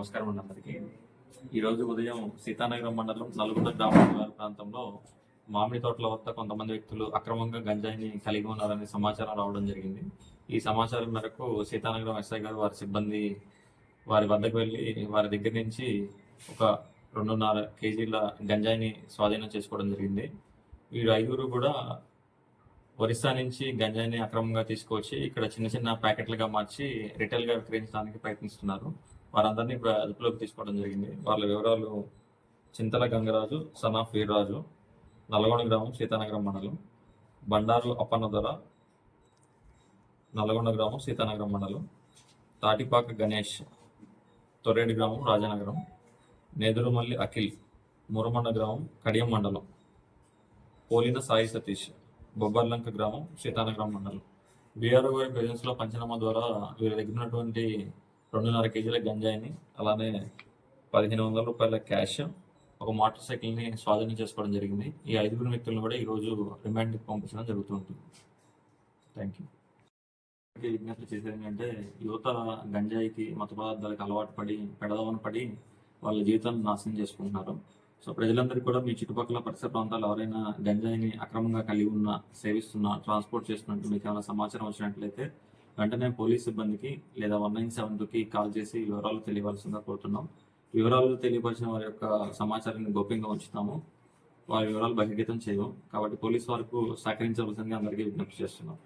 నమస్కారం అండి అందరికీ. ఈరోజు ఉదయం సీతానగరం మండలం నల్గొండ గ్రామ ప్రాంతంలో మామిడి తోటల వద్ద కొంతమంది వ్యక్తులు అక్రమంగా గంజాయిని కలిగి ఉన్నారనే సమాచారం రావడం జరిగింది. ఈ సమాచారం మేరకు సీతానగరం ఎస్ఐ గారు వారి సిబ్బంది వారి వద్దకు వెళ్ళి వారి దగ్గర నుంచి ఒక 2.5 కేజీల గంజాయిని స్వాధీనం చేసుకోవడం జరిగింది. వీరు 5 కూడా ఒరిస్సా నుంచి గంజాయిని అక్రమంగా తీసుకొచ్చి ఇక్కడ చిన్న చిన్న ప్యాకెట్లుగా మార్చి రిటైల్గా విక్రయించడానికి ప్రయత్నిస్తున్నారు. వారందరినీ ఇప్పుడు అదుపులోకి తీసుకోవడం జరిగింది. వాళ్ళ వివరాలు చింతల గంగరాజు, సన్ ఆఫ్ వీర్రాజు, నల్గొండ గ్రామం, సీతానగరం మండలం, బండారు అప్పన్న దొర, నల్గొండ గ్రామం, సీతానగరం మండలం, తాటిపాక గణేష్, తొర్రేడు గ్రామం, రాజానగరం, నేదురుమల్లి అఖిల్, మురమండ గ్రామం, కడియం మండలం, పోలిన సాయి సతీష్, బొబ్బర్లంక గ్రామం, సీతానగరం మండలం. బీఆర్ఓ గారి ప్రెజెన్స్లో పంచనామా ద్వారా వీరి దగ్గర ఉన్నటువంటి 2.5 కేజీల గంజాయిని, అలానే 1500 రూపాయల క్యాష్, ఒక మోటార్ సైకిల్ని స్వాధీనం చేసుకోవడం జరిగింది. ఈ 5 వ్యక్తులను కూడా ఈరోజు రిమాండ్కి పంపించడం జరుగుతుంటుంది. Thank you. విజ్ఞప్తి చేసేది ఏంటంటే, యువత గంజాయికి మత పదార్థాలకు అలవాటు పడి పెడదవన పడి వాళ్ళ జీవితాన్ని నాశనం చేసుకుంటున్నారు. సో ప్రజలందరికీ కూడా మీ చుట్టుపక్కల పరిసర ప్రాంతాలు ఎవరైనా గంజాయిని అక్రమంగా కలిగి ఉన్న, సేవిస్తున్నా, ట్రాన్స్పోర్ట్ చేస్తున్నట్టు మీకు ఏమైనా సమాచారం వచ్చినట్లయితే వెంటనే పోలీస్ సిబ్బందికి లేదా 1972కి కాల్ చేసి వివరాలు తెలియవలసిందిగా కోరుతున్నాం. వివరాలు తెలియపరిచిన వారి యొక్క సమాచారాన్ని గోప్యంగా ఉంచుతాము. వారి వివరాలు బహిర్గతం చేయము. కాబట్టి పోలీసు వారికి సహకరించవలసిందిగా అందరికీ విజ్ఞప్తి చేస్తున్నాం.